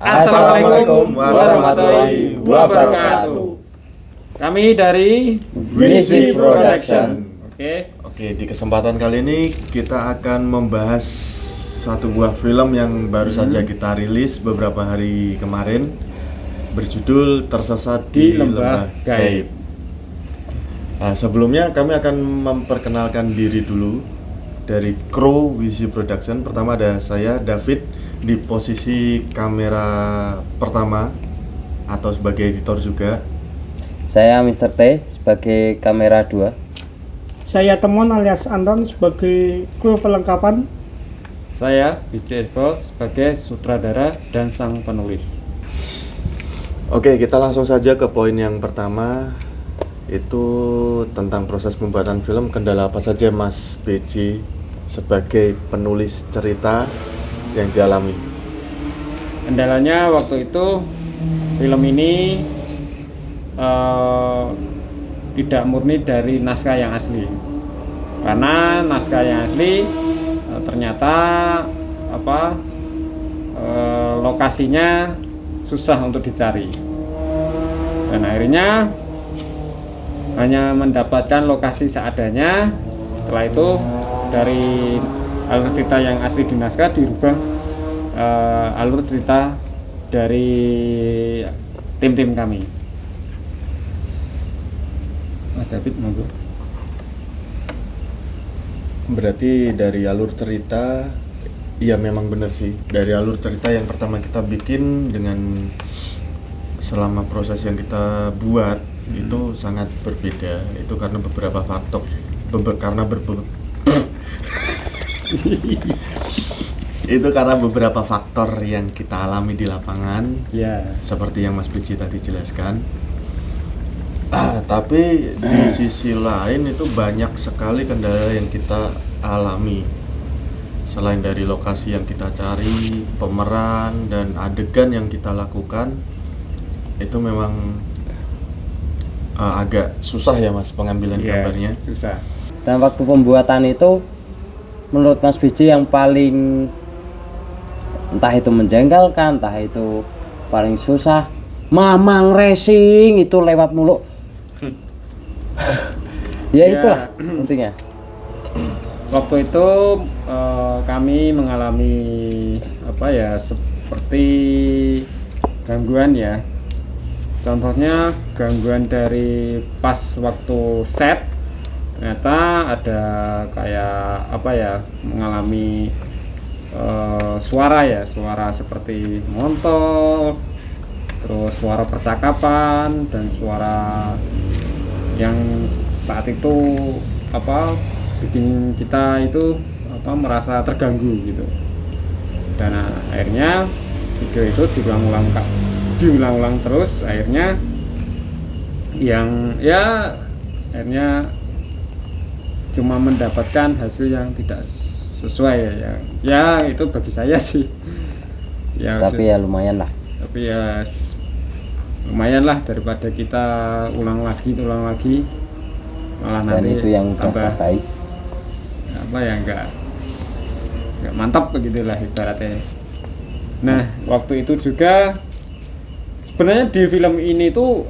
Assalamualaikum warahmatullahi wabarakatuh. Kami dari Wisi Production. Oke, di kesempatan kali ini kita akan membahas satu buah film yang baru saja kita rilis beberapa hari kemarin, berjudul Tersesat di Lembah Gaib. Nah, sebelumnya kami akan memperkenalkan diri dulu dari kru Wisi Production. Pertama ada saya, David, di posisi kamera pertama atau sebagai editor juga. Saya Mr. T sebagai kamera 2. Saya Temon alias Anton sebagai kru pelengkapan. Saya BJ Esbol sebagai sutradara dan sang penulis. Oke, kita langsung saja ke poin yang pertama, itu tentang proses pembuatan film. Kendala apa saja Mas BJ sebagai penulis cerita yang dialami? Kendalanya waktu itu film ini tidak murni dari naskah yang asli, karena naskah yang asli ternyata lokasinya susah untuk dicari, dan akhirnya hanya mendapatkan lokasi seadanya. Setelah itu dari alur cerita yang asli di naskah dirubah alur cerita dari tim-tim kami. Mas David, monggo. Berarti dari alur cerita, iya memang benar sih. Dari alur cerita yang pertama kita bikin dengan selama proses yang kita buat itu sangat berbeda. Itu karena beberapa faktor, itu karena beberapa faktor yang kita alami di lapangan. Ya. Seperti yang Mas Biji tadi jelaskan. Tapi di sisi lain itu banyak sekali kendala yang kita alami. Selain dari lokasi yang kita cari, pemeran dan adegan yang kita lakukan, itu memang agak susah ya Mas pengambilan gambarnya. Susah. Dan waktu pembuatan itu menurut Mas BJ yang paling entah itu menjengkelkan, entah itu paling susah, Mamang Racing itu lewat mulu. Ya itulah intinya. Waktu itu kami mengalami seperti gangguan ya. Contohnya gangguan dari pas waktu set, ternyata ada mengalami suara seperti motor, terus suara percakapan dan suara yang saat itu bikin kita itu merasa terganggu gitu. Dan akhirnya video itu diulang-ulang terus, akhirnya cuma mendapatkan hasil yang tidak sesuai ya itu bagi saya sih ya. Tapi ya lumayan lah. Tapi ya lumayan lah daripada kita ulang lagi malah dan nanti itu yang udah baik nggak mantap begitulah ibaratnya. Nah, waktu itu juga sebenarnya di film ini tuh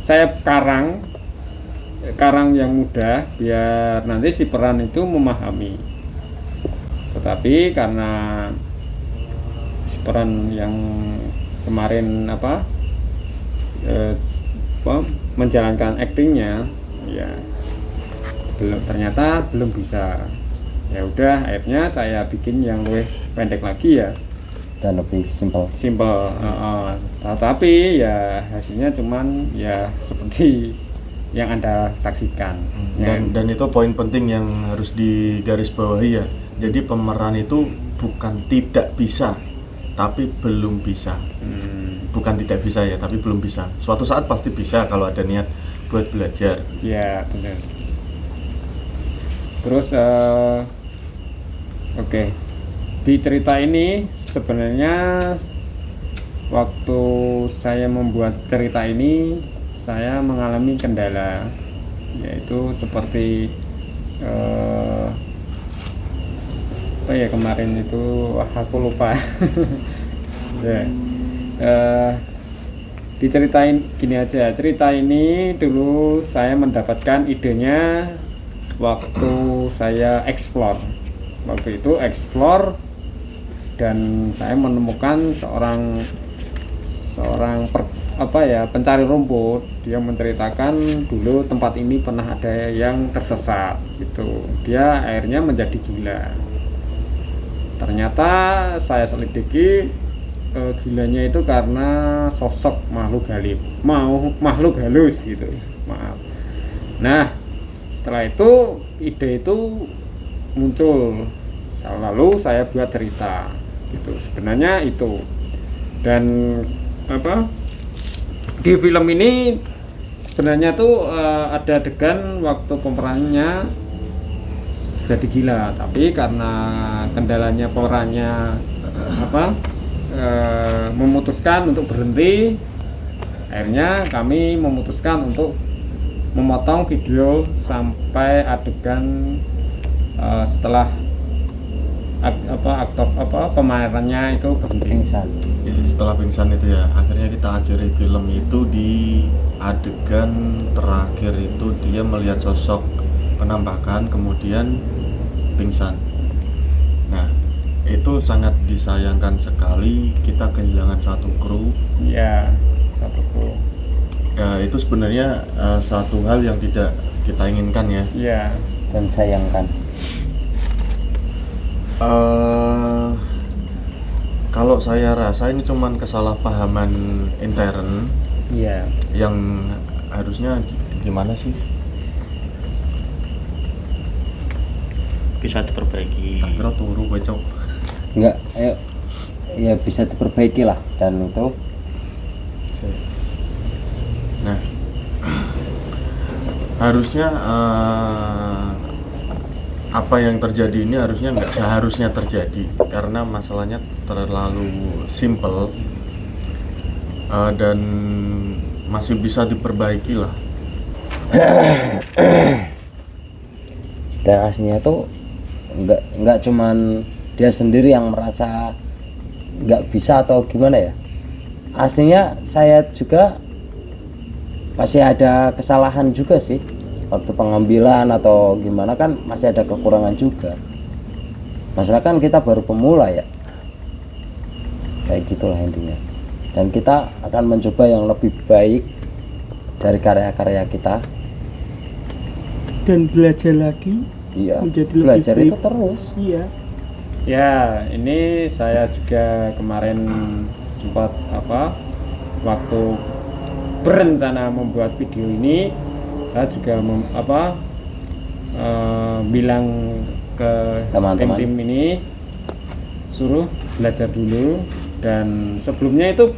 saya karang yang mudah biar nanti si peran itu memahami. Tetapi karena si peran yang kemarin menjalankan aktingnya ya ternyata belum bisa. Ya udah, akhirnya saya bikin yang lebih pendek lagi ya dan lebih simpel. Tapi ya hasilnya cuman ya seperti yang Anda saksikan. Dan itu poin penting yang harus digarisbawahi ya. Jadi pemeran itu bukan tidak bisa, tapi belum bisa. Bukan tidak bisa ya, tapi belum bisa. Suatu saat pasti bisa kalau ada niat buat belajar. Ya benar. Terus di cerita ini sebenarnya waktu saya membuat cerita ini saya mengalami kendala, yaitu seperti apa ya kemarin itu, wah aku lupa. Ya, diceritain gini aja. Cerita ini dulu saya mendapatkan idenya waktu saya explore. Waktu itu explore dan saya menemukan seorang pencari rumput. Dia menceritakan dulu tempat ini pernah ada yang tersesat gitu. Dia akhirnya menjadi gila. Ternyata saya selidiki, gilanya itu karena sosok makhluk halus gitu. Maaf. Nah, setelah itu ide itu muncul. Lalu saya buat cerita gitu. Sebenarnya itu. Dan di film ini sebenarnya tuh ada adegan waktu pemerannya jadi gila, tapi karena kendalanya pemerannya memutuskan untuk berhenti, akhirnya kami memutuskan untuk memotong video sampai adegan setelah pemerannya itu berhenti. Pingsan. Ya, setelah pingsan itu ya, akhirnya kita akhiri film itu di adegan terakhir itu dia melihat sosok penampakan kemudian pingsan. Nah, itu sangat disayangkan sekali, kita kehilangan satu kru. Ya, satu kru. Ya, itu sebenarnya satu hal yang tidak kita inginkan ya. Iya. Dan sayangkan. Kalau saya rasa ini cuman kesalahpahaman intern. Iya. Yang harusnya gimana sih? Bisa diperbaiki. Tak kira turu becok. Enggak, ayo ya bisa diperbaiki lah, dan itu Nah, harusnya apa yang terjadi ini harusnya nggak seharusnya terjadi karena masalahnya terlalu simple dan masih bisa diperbaiki lah. dan aslinya tuh nggak cuman dia sendiri yang merasa nggak bisa atau gimana ya, aslinya saya juga masih ada kesalahan juga sih waktu pengambilan atau gimana, kan masih ada kekurangan juga. Masalah kan kita baru pemula ya, kayak gitulah intinya. Dan kita akan mencoba yang lebih baik dari karya-karya kita dan belajar lagi. iya, Menjadi lebih belajar baik. itu terus. Iya. Ya, ini saya juga kemarin sempat waktu berencana membuat video ini, saya juga bilang ke Teman-teman. tim ini suruh belajar dulu, dan sebelumnya itu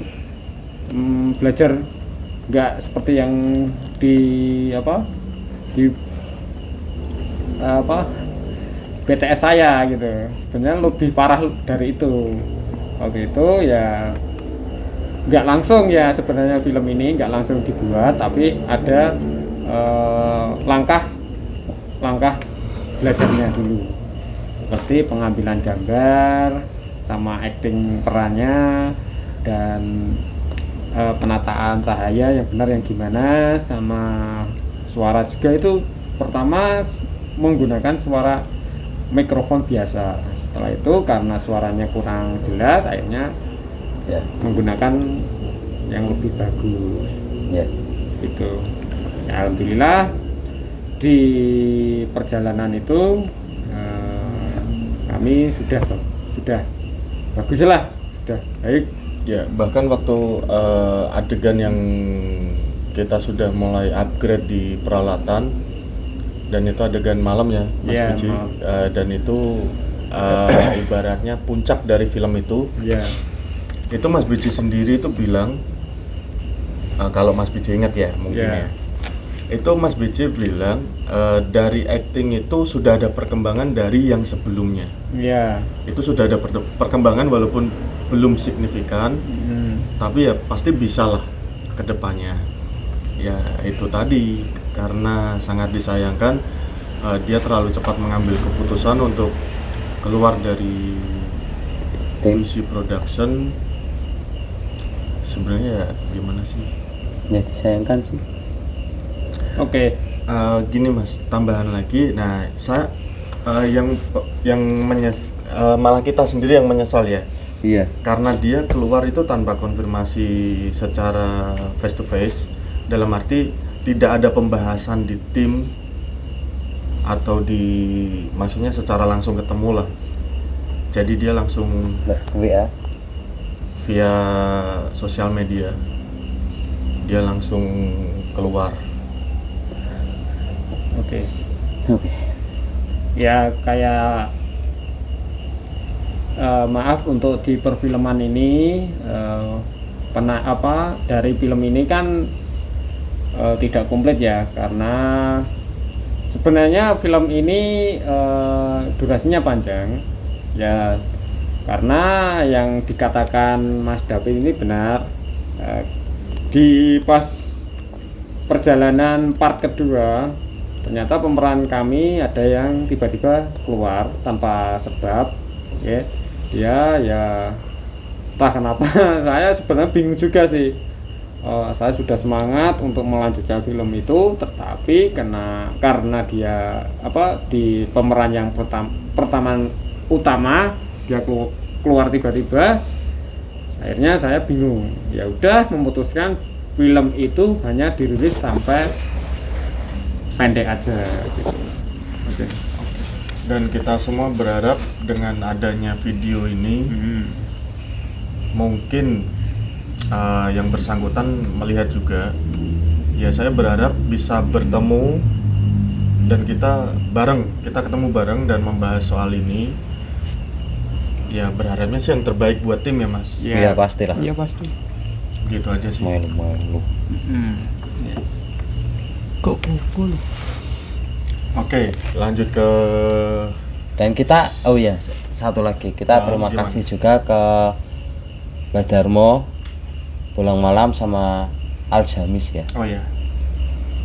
belajar nggak seperti yang di BTS saya gitu. Sebenarnya lebih parah dari itu. Waktu itu ya nggak langsung ya, sebenarnya film ini nggak langsung dibuat, tapi ada langkah belajarnya dulu, seperti pengambilan gambar sama acting perannya dan penataan cahaya yang benar yang gimana, sama suara juga. Itu pertama menggunakan suara mikrofon biasa. Setelah itu karena suaranya kurang jelas, akhirnya Ya, menggunakan yang lebih bagus ya. itu. Ya, alhamdulillah di perjalanan itu kami sudah bagus lah, sudah baik. Ya, bahkan waktu adegan yang kita sudah mulai upgrade di peralatan, dan itu adegan malam ya, Mas Iya, Puji. malam. Dan itu ibaratnya puncak dari film itu. Ya, Itu Mas Biji sendiri itu bilang, kalau Mas Biji ingat ya mungkin Ya. ya, itu Mas Biji bilang dari acting itu sudah ada perkembangan dari yang sebelumnya. ya. Itu sudah ada perkembangan walaupun belum signifikan, tapi ya pasti bisa lah ke depannya. Ya itu tadi, karena sangat disayangkan dia terlalu cepat mengambil keputusan untuk keluar dari Tim. misi production sebenarnya ya gimana sih? Ya disayangkan sih. Oke. Gini mas, tambahan lagi. Nah, saya malah kita sendiri yang menyesal ya. Iya. Karena dia keluar itu tanpa konfirmasi secara face to face. Dalam arti tidak ada pembahasan di tim atau maksudnya secara langsung ketemu lah. Jadi dia langsung WA via sosial media. Dia langsung keluar. Oke. Oke. Ya kayak maaf untuk di perfilman ini dari film ini kan tidak komplit ya, karena sebenarnya film ini durasinya panjang ya, karena yang dikatakan Mas David ini benar. Di pas perjalanan part kedua ternyata pemeran kami ada yang tiba-tiba keluar tanpa sebab ya. Dia ya entah kenapa saya sebenarnya bingung juga sih. Saya sudah semangat untuk melanjutkan film itu, tetapi karena dia di pemeran yang utama dia keluar tiba-tiba, akhirnya saya bingung. Ya udah memutuskan film itu hanya dirilis sampai pendek aja gitu. Oke. Dan kita semua berharap dengan adanya video ini mungkin yang bersangkutan melihat juga. Ya saya berharap bisa bertemu dan kita ketemu bareng dan membahas soal ini. Ya berharapnya sih yang terbaik buat tim ya mas. Iya pastilah. Iya pasti. Gitu aja sih. Malu. Kok pukul? Oke, lanjut ke Dan kita satu lagi kita terima gimana? kasih juga ke Mbak Darmo, Pulang Malam sama Aljamis ya. oh ya.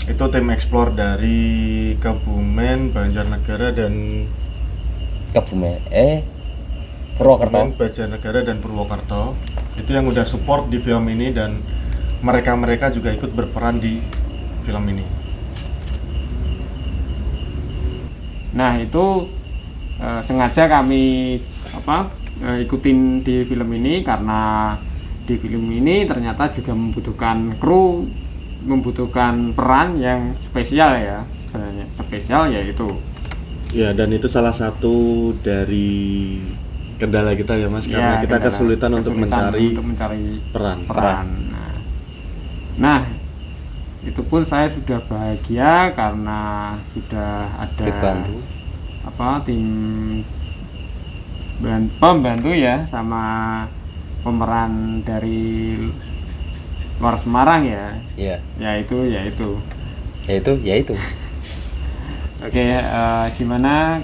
Itu tim explore dari Kebumen, Banjarnegara dan Purwokerto. Kebumen, Banjarnegara dan Purwokerto. Itu yang udah support di film ini dan mereka juga ikut berperan di film ini. Nah itu sengaja kami ikutin di film ini karena di film ini ternyata juga membutuhkan kru, membutuhkan peran yang spesial ya, sebenarnya spesial yaitu. Ya dan itu salah satu dari kendala kita ya mas, karena kita kesulitan untuk mencari peran. Nah itu pun saya sudah bahagia karena sudah ada Dibantu. tim pembantu ya, sama pemeran dari luar Semarang ya. Iya. Yaitu. Oke, gimana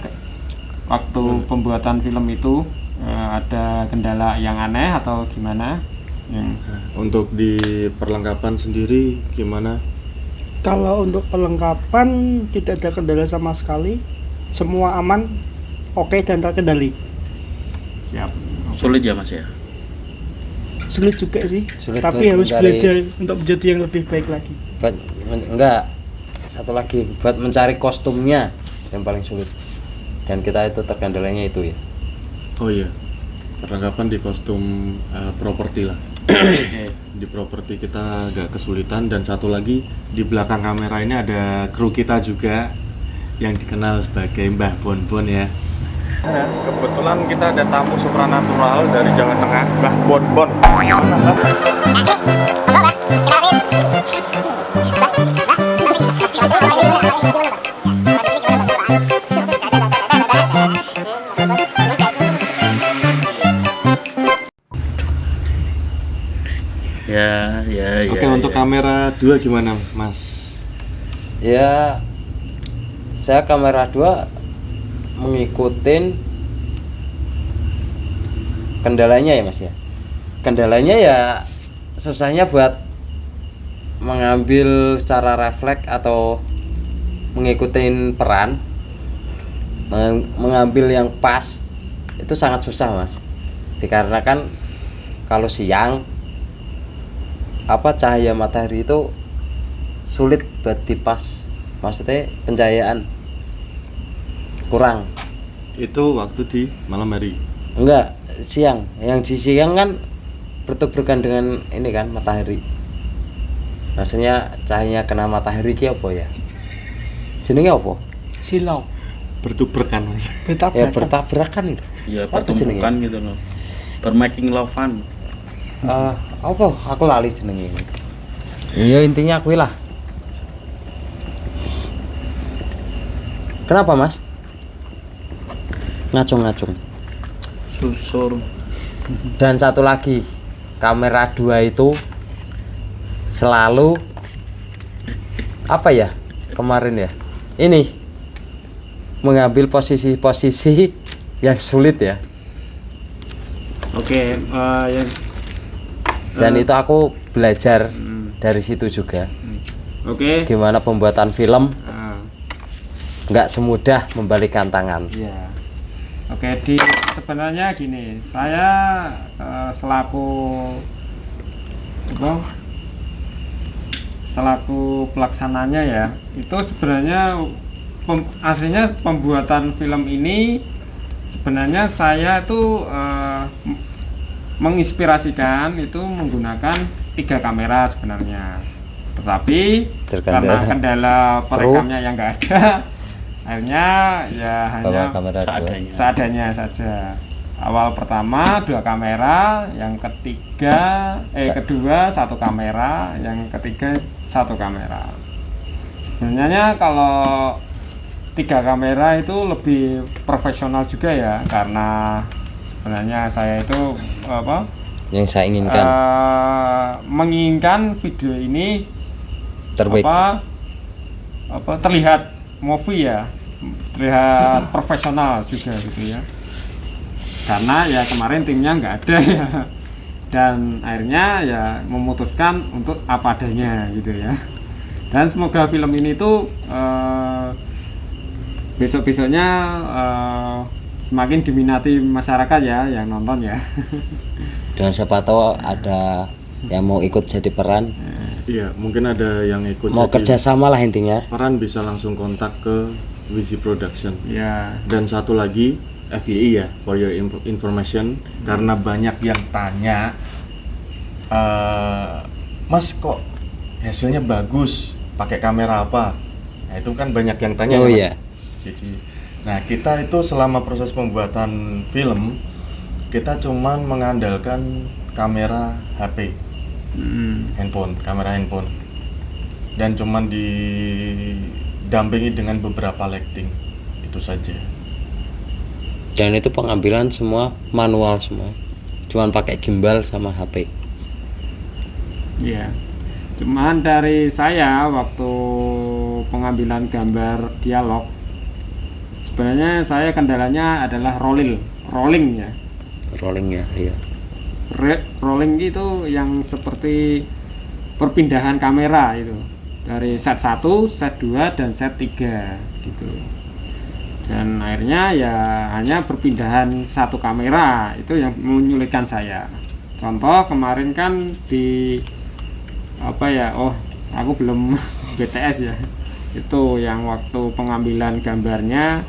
waktu pembuatan film itu ada kendala yang aneh atau gimana? Untuk di perlengkapan sendiri gimana? Kalau untuk perlengkapan tidak ada kendala sama sekali, semua aman, oke dan terkendali. Siap. Sulit ya mas ya? Sulit juga sih, Sulit tapi buat harus mencari- belajar untuk menjadi yang lebih baik lagi. Satu lagi buat mencari kostumnya yang paling sulit. Dan kita itu terkendalanya itu ya. Oh iya, perlengkapan di kostum properti lah. Di properti kita agak kesulitan, dan satu lagi di belakang kamera ini ada kru kita juga yang dikenal sebagai Mbah Bonbon ya. Kebetulan kita ada tamu supranatural dari Jawa Tengah, Mbah Bonbon. Ya. Oke, untuk kamera 2 gimana mas? Ya, saya kamera 2 mengikutin kendalanya ya mas ya. Kendalanya ya susahnya buat mengambil secara refleks atau mengikutin peran, mengambil yang pas itu sangat susah mas, dikarenakan kalau siang cahaya matahari itu sulit buat dipas, maksudnya pencahayaan kurang. Itu waktu di malam hari. Enggak, siang. Yang di siang kan bertuburkan dengan ini kan matahari. Maksudnya cahayanya kena matahari ki apa ya? Jenenge apa? Silau. Bertuburkan mas. Ya bertabrakan itu. Ya Apa jenenge? pertumbukan gitu loh. Bermaking love fun. Apa? Aku lali jenenge. Iya intinya kuwi lah. Kenapa mas? Ngacung-ngacung. Susur. Dan satu lagi, kamera 2 itu selalu apa ya kemarin ya, ini mengambil posisi-posisi yang sulit ya. Oke, yang Dan itu aku belajar dari situ juga oke. gimana pembuatan film Ah, nggak semudah membalikkan tangan. iya. Oke, sebenarnya gini, saya selaku pelaksananya ya, itu sebenarnya aslinya pembuatan film ini sebenarnya saya tuh menginspirasikan itu menggunakan 3 kamera sebenarnya, tetapi karena kendala perekamnya yang nggak ada, akhirnya ya hanya Bawa kamera 2. seadanya saja. Awal pertama 2 kamera, yang kedua 1 kamera, yang ketiga 1 kamera. Sebenarnya kalau 3 kamera itu lebih profesional juga ya, karena sebenarnya saya itu Yang saya inginkan menginginkan video ini terbaik. terlihat movie ya, terlihat profesional juga gitu ya, karena ya kemarin timnya nggak ada ya, dan akhirnya ya memutuskan untuk apa adanya gitu ya. Dan semoga film ini tuh besok-besoknya semakin diminati masyarakat ya yang nonton ya. Dan siapa tahu ada yang mau ikut jadi peran, Iya, mungkin ada yang ikut mau jadi kerjasama lah intinya. peran, bisa langsung kontak ke Wizi Production. Ya, Dan satu lagi FYI ya, for your information, karena banyak yang tanya, Mas kok hasilnya bagus, pakai kamera apa? Nah itu kan banyak yang tanya. Oh ya, Mas. iya. Jadi, nah kita itu selama proses pembuatan film, kita cuman mengandalkan kamera HP, kamera handphone, dan cuman didampingi dengan beberapa lighting, itu saja. Dan itu pengambilan semua manual semua, cuman pakai gimbal sama HP. iya. Cuman dari saya waktu pengambilan gambar dialog, sebenarnya saya kendalanya adalah rolling ya. Rolling ya, iya. Rolling itu yang seperti perpindahan kamera itu dari set 1, set 2 dan set 3 gitu. Dan akhirnya ya hanya perpindahan 1 kamera itu yang menyulitkan saya. Contoh kemarin kan di aku belum BTS ya. Itu yang waktu pengambilan gambarnya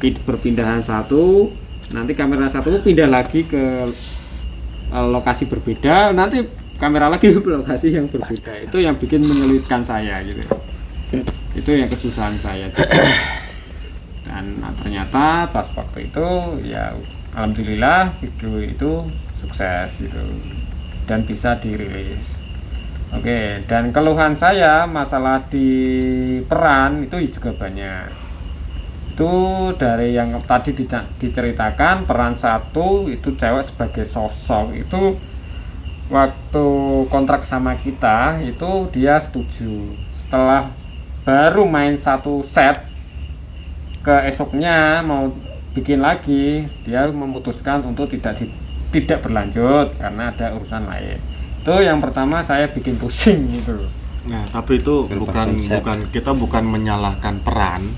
perpindahan 1, nanti kamera 1 pindah lagi ke lokasi berbeda, nanti kamera lagi ke lokasi yang berbeda. Itu yang bikin menyulitkan saya gitu. Itu yang kesusahan saya. Dan ternyata pas waktu itu ya alhamdulillah video itu sukses gitu dan bisa dirilis. Oke, dan keluhan saya masalah di peran itu juga banyak. Itu dari yang tadi diceritakan, peran 1 itu cewek sebagai sosok itu waktu kontrak sama kita itu dia setuju. Setelah baru main 1 set, keesoknya mau bikin lagi, dia memutuskan untuk tidak berlanjut karena ada urusan lain. Itu yang pertama saya bikin pusing gitu. Nah, tapi itu bukan kita bukan menyalahkan peran,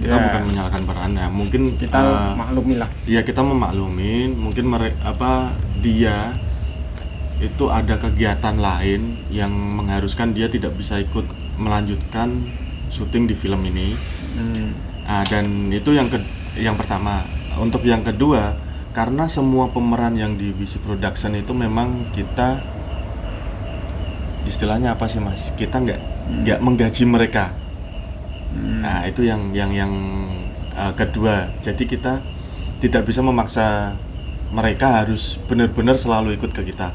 Kita Ya. bukan menyalahkan peran. Nah, mungkin Kita maklumi lah. ya kita memaklumin, mungkin dia itu ada kegiatan lain yang mengharuskan dia tidak bisa ikut melanjutkan syuting di film ini. Dan itu yang pertama. Untuk yang kedua, karena semua pemeran yang di BC Production itu memang kita istilahnya apa sih Mas? Kita nggak menggaji mereka. Nah itu yang kedua. Jadi kita tidak bisa memaksa mereka harus benar-benar selalu ikut ke kita.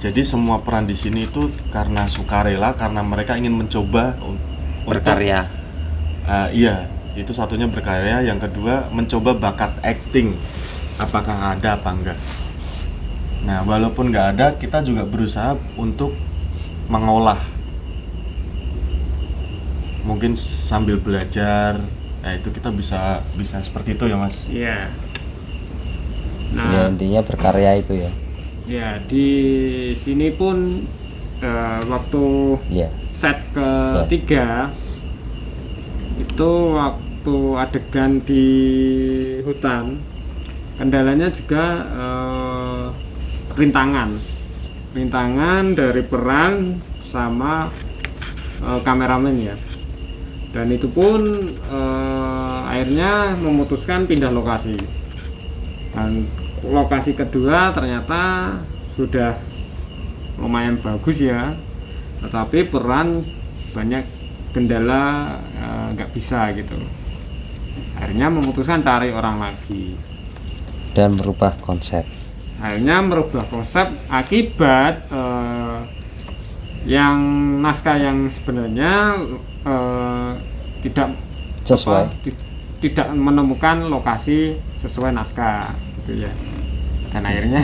Jadi semua peran di sini itu karena sukarela, karena mereka ingin mencoba Berkarya. Iya, itu satunya berkarya. Yang kedua mencoba bakat acting, apakah ada apa enggak. Nah walaupun nggak ada, kita juga berusaha untuk mengolah, mungkin sambil belajar. Nah itu kita bisa seperti itu ya Mas. Iya. Ya Nah, intinya berkarya itu ya. ya di sini pun waktu Iya. set ketiga itu waktu adegan di hutan, kendalanya juga rintangan dari peran sama kameramen ya. Dan itu pun akhirnya memutuskan pindah lokasi. Dan lokasi kedua ternyata sudah lumayan bagus ya, tetapi peran banyak kendala, nggak bisa gitu. Akhirnya memutuskan cari orang lagi. Dan merubah konsep. Akhirnya merubah konsep akibat yang naskah yang sebenarnya tidak Sesuai. tidak menemukan lokasi sesuai naskah gitu ya. Dan akhirnya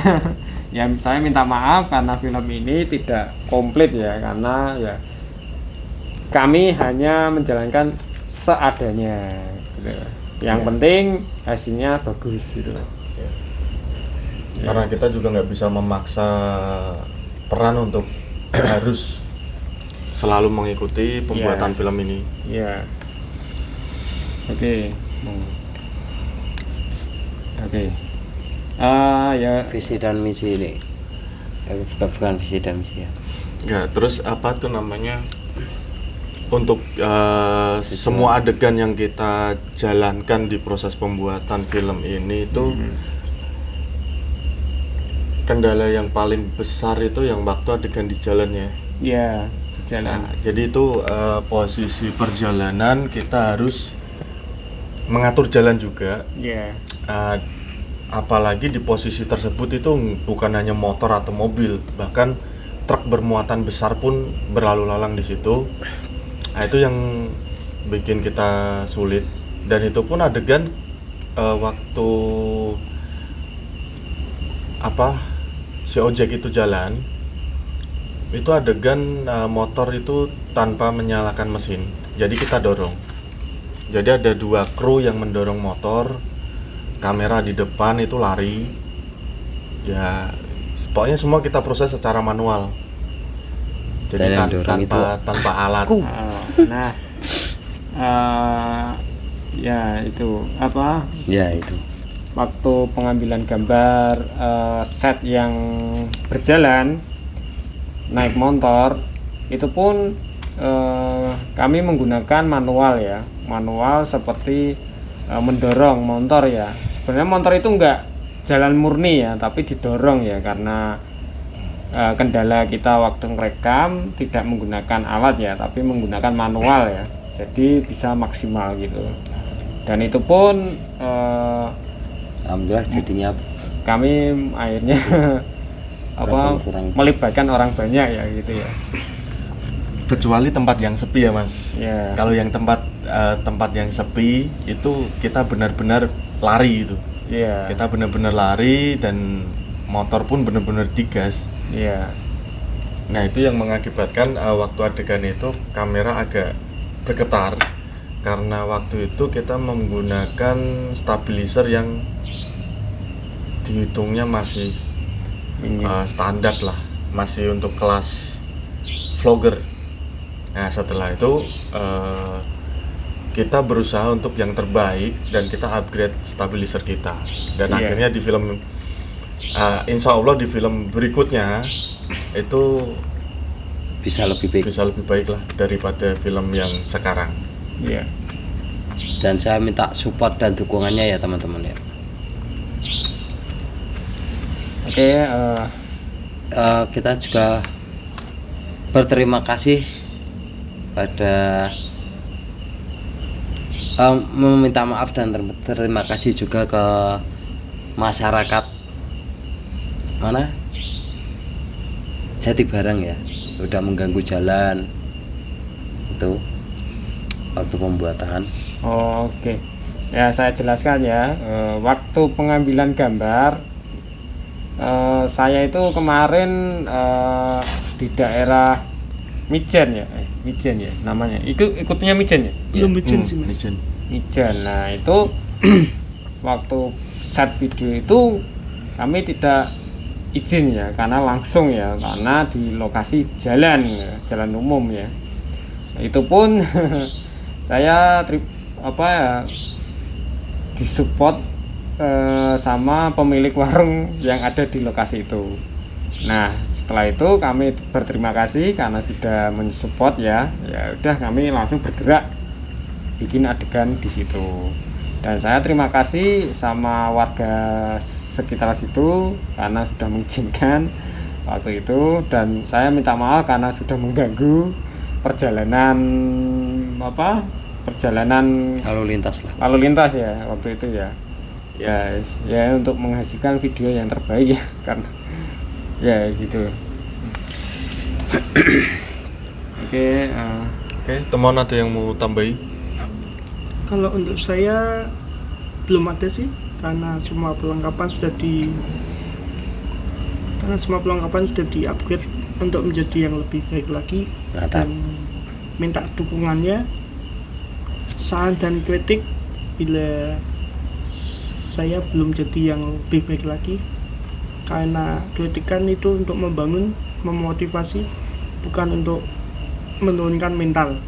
ya saya minta maaf karena film ini tidak komplit ya, karena ya kami hanya menjalankan seadanya gitu. Yang penting hasilnya bagus gitu. Karena kita juga nggak bisa memaksa peran untuk harus selalu mengikuti pembuatan film ini. Ya. Oke. Oke. Ya Visi dan misi ini. Bukan visi dan misi ya. Ya, terus apa tuh namanya? Untuk semua adegan yang kita jalankan di proses pembuatan film ini itu kendala yang paling besar itu yang waktu adegan di jalan ya. ya di jalan. Nah, jadi itu posisi perjalanan kita harus mengatur jalan juga. Ya. Apalagi di posisi tersebut itu bukan hanya motor atau mobil, bahkan truk bermuatan besar pun berlalu lalang di situ. Nah, itu yang bikin kita sulit. Dan itu pun adegan waktu si ojek itu jalan, itu adegan motor itu tanpa menyalakan mesin, jadi kita dorong. Jadi ada 2 kru yang mendorong motor, kamera di depan itu lari. Ya pokoknya semua kita proses secara manual. Jadi Dan yang dorong tanpa alat. Nah, ya itu Ya itu. waktu pengambilan gambar set yang berjalan naik motor itu pun kami menggunakan manual seperti mendorong motor ya. Sebenarnya motor itu enggak jalan murni ya, tapi didorong ya, karena kendala kita waktu merekam tidak menggunakan alat ya, tapi menggunakan manual ya, jadi bisa maksimal gitu. Dan itu pun Alhamdulillah jadinya kami akhirnya melibatkan orang banyak ya gitu ya. Kecuali tempat yang sepi ya Mas. Ya. Kalau yang tempat yang sepi itu kita benar-benar lari itu. Iya. Kita benar-benar lari dan motor pun benar-benar digas. Iya. Nah itu yang mengakibatkan waktu adegan itu kamera agak bergetar, karena waktu itu kita menggunakan stabilizer yang dihitungnya masih standar lah, masih untuk kelas vlogger. Nah setelah itu kita berusaha untuk yang terbaik dan kita upgrade stabilizer kita. Dan Iya. akhirnya di film insya Allah di film berikutnya itu Bisa lebih baik. bisa lebih baik lah daripada film yang sekarang. Iya. Dan saya minta support dan dukungannya ya teman-teman ya. Oke, Kita juga berterima kasih pada meminta maaf dan terima kasih juga ke masyarakat mana Jatibarang ya, udah mengganggu jalan itu waktu pembuatan. oke. Ya, saya jelaskan ya. Waktu pengambilan gambar, saya itu kemarin di daerah Mijen ya, Mijen ya namanya. Ikutnya Mijen ya. Belum izin sih mas. Legend. Mijen. Nah itu waktu set video itu kami tidak izin ya, karena langsung ya, karena di lokasi jalan ya, jalan umum ya. Itu pun saya disupport sama pemilik warung yang ada di lokasi itu. Nah setelah itu kami berterima kasih karena sudah mensupport ya. Ya udah, kami langsung bergerak bikin adegan di situ. Dan saya terima kasih sama warga sekitar situ karena sudah mengizinkan waktu itu, dan saya minta maaf karena sudah mengganggu perjalanan Lalu lintas lah. lalu lintas ya waktu itu ya. Ya untuk menghasilkan video yang terbaik ya kan. Ya gitu. Oke, Oke, teman ada yang mau tambahi? Kalau untuk saya belum ada sih, karena semua perlengkapan sudah di-upgrade untuk menjadi yang lebih baik lagi. Mantap. Dan minta dukungannya, saran dan kritik bila saya belum jadi yang lebih baik lagi, karena kritikan itu untuk membangun, memotivasi, bukan untuk menurunkan mental.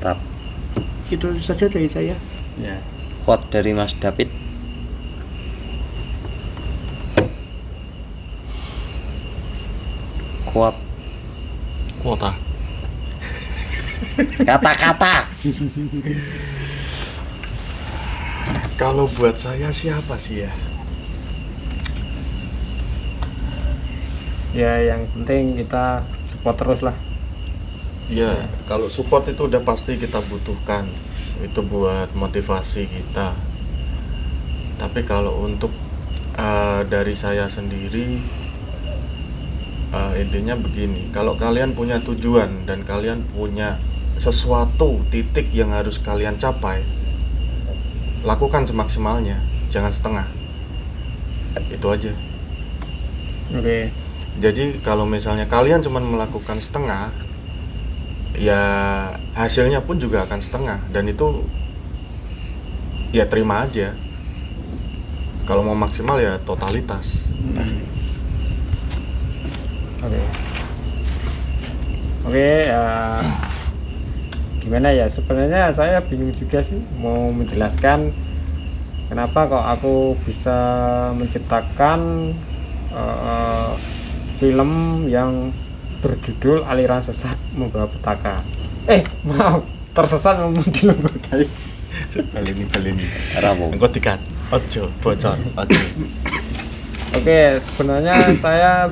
Mantap. Itu saja dari saya. ya. Quote dari Mas David. Quote Kuota. kata-kata. Kalau buat saya siapa sih ya? Ya yang penting kita support terus lah. Ya, kalau support itu udah pasti kita butuhkan. Itu buat motivasi kita. Tapi kalau untuk dari saya sendiri, intinya begini. Kalau kalian punya tujuan dan kalian punya sesuatu titik yang harus kalian capai, lakukan semaksimalnya, jangan setengah. Itu aja. Oke. Jadi kalau misalnya kalian cuma melakukan setengah, ya hasilnya pun juga akan setengah, dan itu ya terima aja. Kalau mau maksimal ya totalitas. Pasti. Oke, gimana ya, sebenarnya saya bingung juga sih mau menjelaskan kenapa kok aku bisa menciptakan film yang berjudul Aliran Sesat Membawa Petaka. Maaf, tersesat di lembah gaib. Baleni. Rapo. Engko dikat. Ojo bocor. Ojo. Oke, sebenarnya saya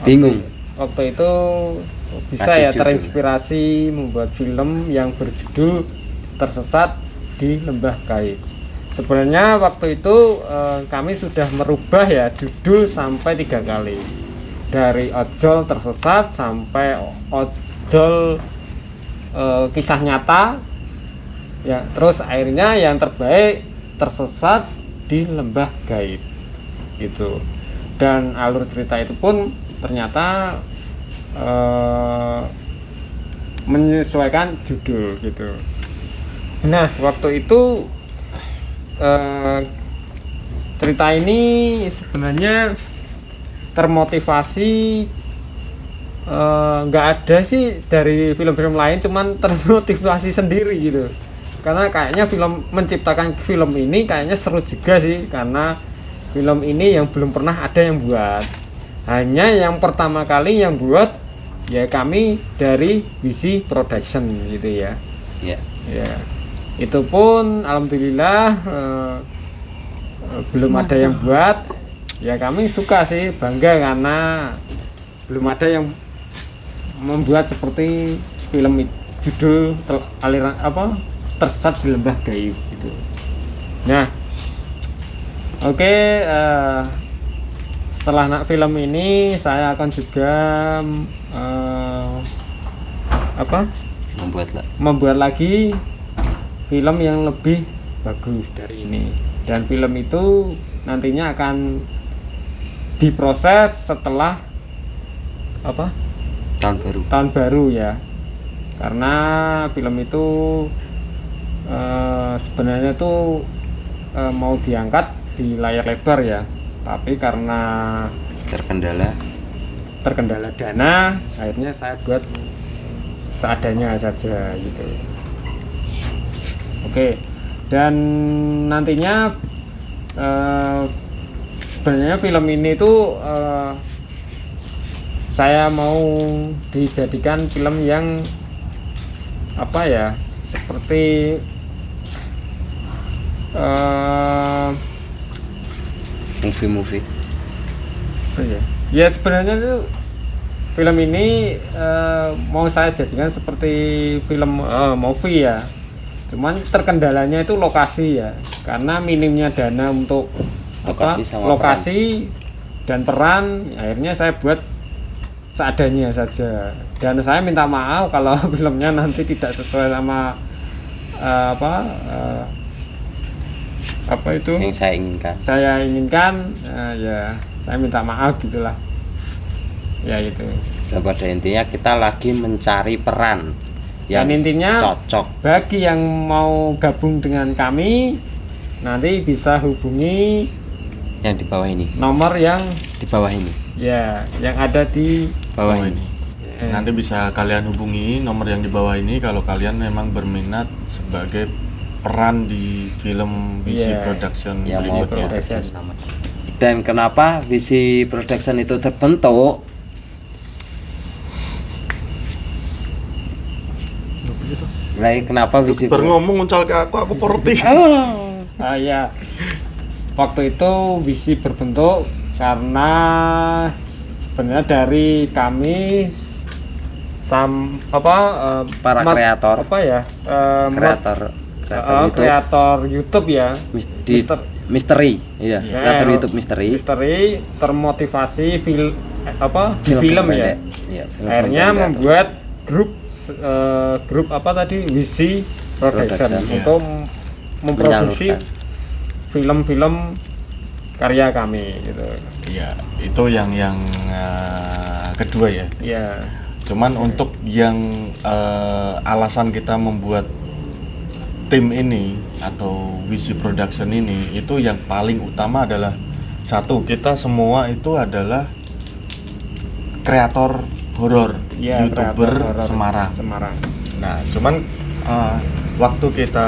Bingung. waktu itu bisa Kasih ya judul. terinspirasi membuat film yang berjudul Tersesat di Lembah Gaib. Sebenarnya waktu itu kami sudah merubah ya judul sampai 3 kali, dari ojol tersesat sampai ojol kisah nyata ya, terus akhirnya yang terbaik tersesat di lembah gaib gitu. Dan alur cerita itu pun ternyata menyesuaikan judul gitu. Nah waktu itu cerita ini sebenarnya termotivasi, nggak ada sih dari film-film lain, cuman termotivasi sendiri gitu. karena kayaknya menciptakan film ini kayaknya seru juga sih, karena film ini yang belum pernah ada yang buat, hanya yang pertama kali yang buat ya kami dari Visi Production gitu ya. Ya. Ya, itu pun alhamdulillah belum ada yang buat. Ya kami suka sih, bangga karena belum ada yang membuat seperti film judul aliran Tersesat di Lembah Gaib gitu. Nah, oke, setelah film ini saya akan juga membuat lagi film yang lebih bagus dari ini, dan film itu nantinya akan diproses setelah tahun baru ya, karena film itu sebenarnya tuh mau diangkat di layar lebar ya, tapi karena terkendala dana, akhirnya saya buat seadanya saja gitu. Oke, dan nantinya sebenarnya film ini tuh saya mau dijadikan film yang seperti movie ya sebenarnya itu film ini mau saya jadikan seperti film movie ya, cuman terkendalanya itu lokasi ya, karena minimnya dana untuk lokasi dan peran, akhirnya saya buat seadanya saja, dan saya minta maaf kalau filmnya nanti tidak sesuai sama itu yang saya inginkan. Ya saya minta maaf gitulah ya. Itu dan pada intinya kita lagi mencari peran yang dan intinya cocok. Bagi yang mau gabung dengan kami, nanti bisa hubungi yang di bawah ini, nomor yang di bawah ini ya, yang ada di bawah ini. Nanti bisa kalian hubungi nomor yang di bawah ini kalau kalian memang berminat sebagai peran di film Visi Production yang mau berikutnya. bekerja sama. Dan kenapa Visi Production itu terbentuk? Kenapa Visi ngomong uncal ke aku porti. Ya, waktu itu Visi berbentuk karena sebenarnya dari kami para kreator kreator YouTube ya, misteri ya, kreator YouTube misteri termotivasi film ya, film akhirnya membuat grup Visi Production untuk memproduksi film-film karya kami gitu. Iya, itu yang kedua ya. Iya. Cuman untuk yang alasan kita membuat tim ini atau Visi Production ini, itu yang paling utama adalah satu, kita semua itu adalah kreator horor, ya, YouTuber Semarang. Nah, cuman waktu kita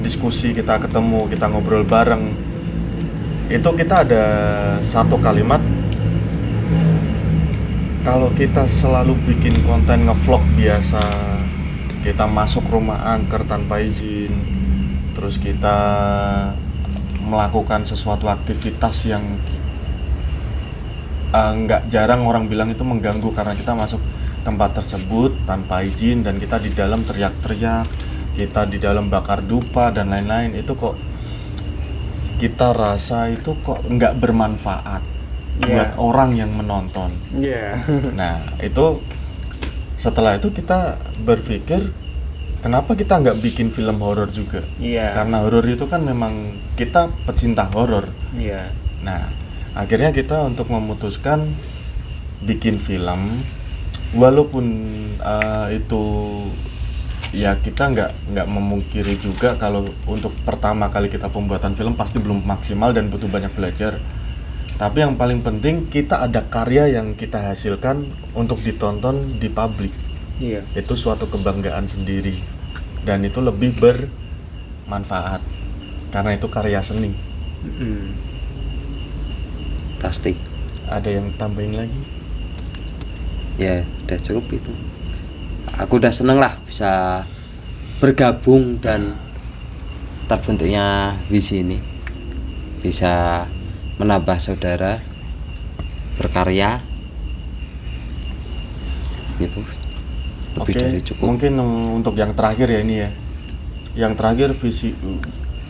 diskusi, kita ketemu, kita ngobrol bareng, itu kita ada satu kalimat, kalau kita selalu bikin konten ngevlog biasa, kita masuk rumah angker tanpa izin, terus kita melakukan sesuatu aktivitas yang nggak jarang orang bilang itu mengganggu karena kita masuk tempat tersebut tanpa izin dan kita di dalam teriak-teriak, kita di dalam bakar dupa dan lain-lain, itu kok kita rasa itu kok nggak bermanfaat buat orang yang menonton. Nah, itu setelah itu kita berpikir kenapa kita nggak bikin film horor juga? Karena horor itu kan memang kita pecinta horor. Nah, akhirnya kita untuk memutuskan bikin film, walaupun itu ya kita nggak memungkiri juga kalau untuk pertama kali kita pembuatan film pasti belum maksimal dan butuh banyak belajar. Tapi yang paling penting kita ada karya yang kita hasilkan untuk ditonton di publik. Itu suatu kebanggaan sendiri dan itu lebih manfaat karena itu karya seni. Pasti. Ada yang tambahin lagi? Ya udah cukup itu. Aku udah seneng lah bisa bergabung dan terbentuknya visi ini, bisa menambah saudara berkarya gitu. Lebih Oke, dari cukup. mungkin untuk yang terakhir ya ini ya. Yang terakhir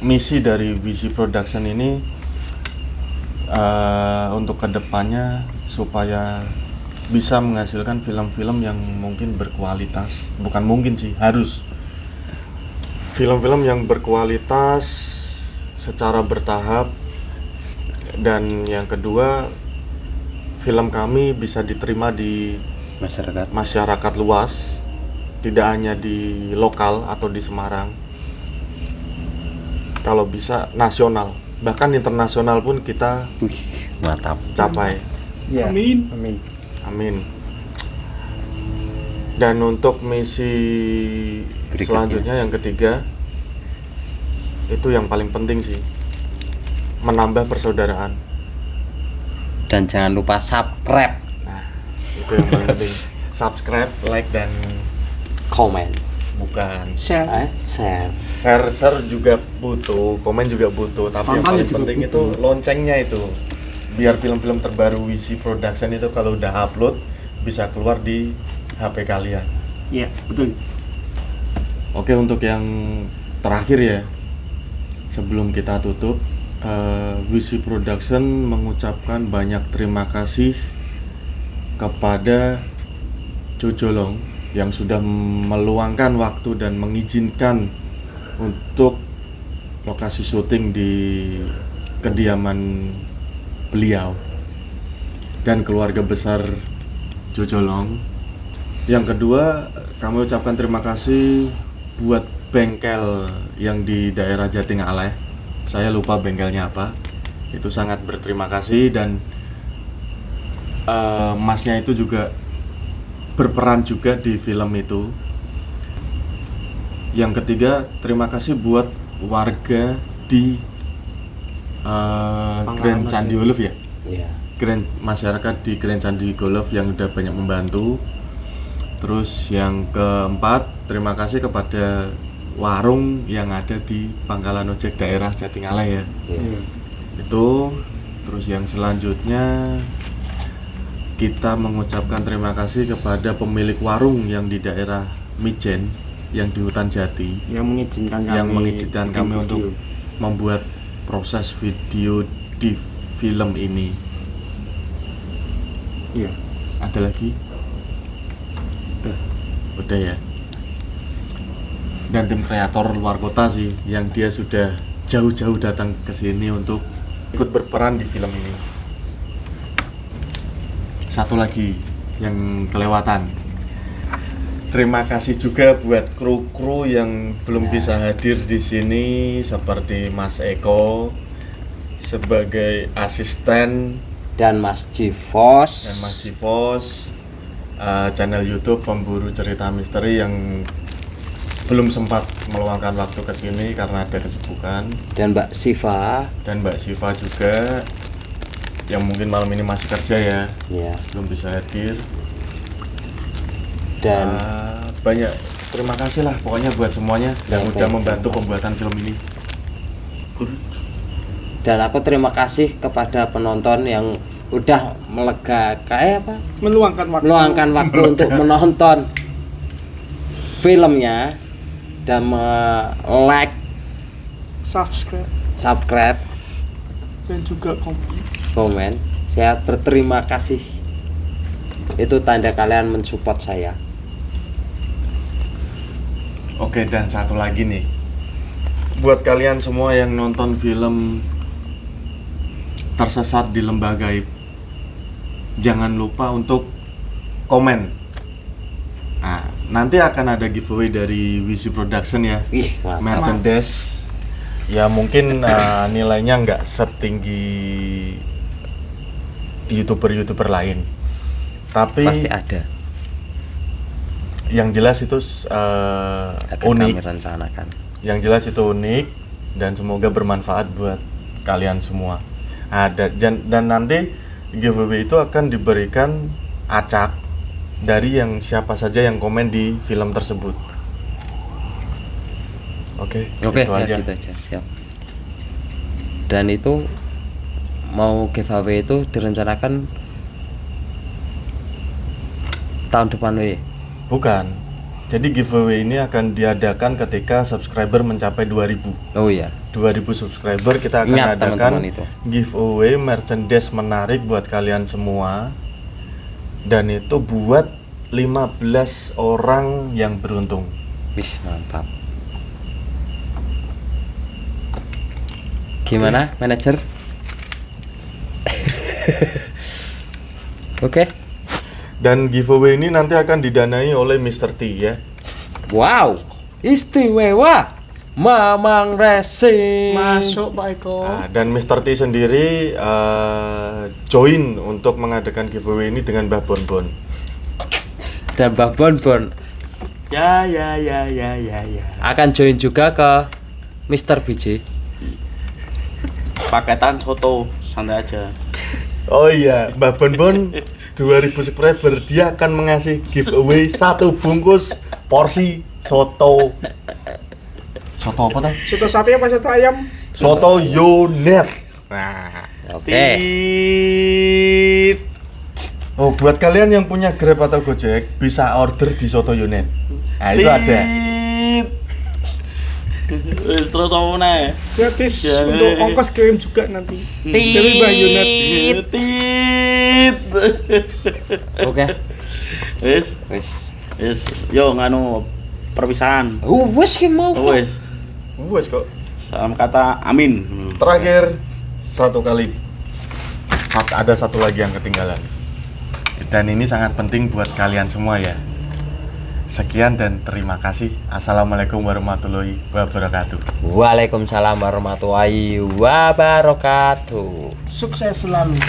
misi dari Visi Production ini untuk kedepannya supaya bisa menghasilkan film-film yang mungkin berkualitas. Bukan mungkin sih, harus. Film-film yang berkualitas secara bertahap. Dan yang kedua, film kami bisa diterima di masyarakat luas, tidak hanya di lokal atau di Semarang, kalau bisa nasional, bahkan internasional pun kita Mantap. capai. Ya. Amin. Amin. Amin. Dan untuk misi Berikutnya. selanjutnya yang ketiga, itu yang paling penting sih, menambah persaudaraan. Dan jangan lupa subscribe, Nah, itu yang paling penting. Subscribe, like, dan komen, bukan Share. share. share juga butuh, komen juga butuh, tapi yang Tonton paling juga penting butuh. itu loncengnya itu, biar film-film terbaru Visi Production itu kalau udah upload bisa keluar di HP kalian. Iya, betul. Oke, untuk yang terakhir ya, sebelum kita tutup, Visi Production mengucapkan banyak terima kasih kepada Jojolong yang sudah meluangkan waktu dan mengizinkan untuk lokasi syuting di kediaman beliau dan keluarga besar Jojolong. Yang kedua, kami ucapkan terima kasih buat bengkel yang di daerah Jatingaleh. Saya lupa bengkelnya apa. Itu sangat berterima kasih, dan masnya itu juga berperan juga di film itu. Yang ketiga, terima kasih buat warga di Grand Candi Golf ya. Ya. Masyarakat di Grand Candi Golf yang udah banyak membantu. Terus yang keempat, terima kasih kepada warung yang ada di Pangkalan Ojek daerah Jatingaleh ya. Ya. Itu. Terus yang selanjutnya, kita mengucapkan terima kasih kepada pemilik warung yang di daerah Mijen, yang di Hutan Jati, Yang mengizinkan kami bikin untuk video. membuat proses video di film ini. Iya. Ada lagi? Udah ya. Dan tim kreator luar kota sih, yang dia sudah jauh-jauh datang ke sini untuk ikut berperan di film ini. Satu lagi yang kelewatan. Terima kasih juga buat kru-kru yang belum bisa hadir di sini, seperti Mas Eko sebagai asisten Dan Mas Jivos. dan Mas Sivos, channel YouTube Pemburu Cerita Misteri yang belum sempat meluangkan waktu ke sini karena ada kesibukan, Dan Mbak Siva. dan Mbak Siva juga yang mungkin malam ini masih kerja ya, Ya. belum bisa hadir. Dan Banyak terima kasih lah pokoknya buat semuanya yang Ya, udah baik. membantu pembuatan film ini. Dan aku terima kasih kepada penonton yang udah meluangkan waktu untuk menonton filmnya dan like, Subscribe subscribe, dan juga komen. komen. Saya berterima kasih. Itu tanda kalian mensupport saya. Oke, dan satu lagi nih, buat kalian semua yang nonton film Tersesat di Lembah Gaib, jangan lupa untuk komen. Nah, nanti akan ada giveaway dari Visi Production ya, Wih, mantap. merchandise. Ya mungkin nilainya nggak setinggi YouTuber lain, tapi Pasti ada. yang jelas itu Akan unik. kami rencanakan. Yang jelas itu unik dan semoga bermanfaat buat kalian semua. Dan nanti giveaway itu akan diberikan acak dari yang siapa saja yang komen di film tersebut. Oke, Oke, gitu ya aja. gitu aja, siap. Dan itu mau giveaway itu direncanakan tahun depan we. Bukan. Jadi giveaway ini akan diadakan ketika subscriber mencapai 2000. Oh iya. 2000 subscriber kita akan Ingat, adakan teman-teman itu. giveaway merchandise menarik buat kalian semua. Dan itu buat 15 orang yang beruntung. Wis mantap. Gimana, manajer? Oke. Dan giveaway ini nanti akan didanai oleh Mr. T ya. Wow, istimewa. Mamang Racing. Masuk Pak Eko. Dan Mr. T sendiri join untuk mengadakan giveaway ini dengan Mbah Bonbon. Dan Mbah Bonbon Ya. akan join juga ke Mr. BJ. Paketan soto, santai aja. Oh iya, Mbah Bonbon 2000 subscriber dia akan mengasih giveaway 1 bungkus porsi soto. Soto apa tuh? Soto sapi apa soto ayam? Soto Yonet. Nah, Oke. Tit. oh buat kalian yang punya Grab atau Gojek bisa order di Soto Yonet. Nah, itu ada. Tit. Terus apa nih? Gratis Jangan. untuk ongkos kirim juga nanti. Dari Mbak Yunet. Tit. Oke. Wis, Wis. yo nganu perpisahan. Wis ki mau. Wis. Wes kok. Salam kata amin. Terakhir ada satu lagi yang ketinggalan. Dan ini sangat penting buat kalian semua ya. Sekian dan terima kasih. Assalamualaikum warahmatullahi wabarakatuh. Waalaikumsalam warahmatullahi wabarakatuh. Sukses selalu.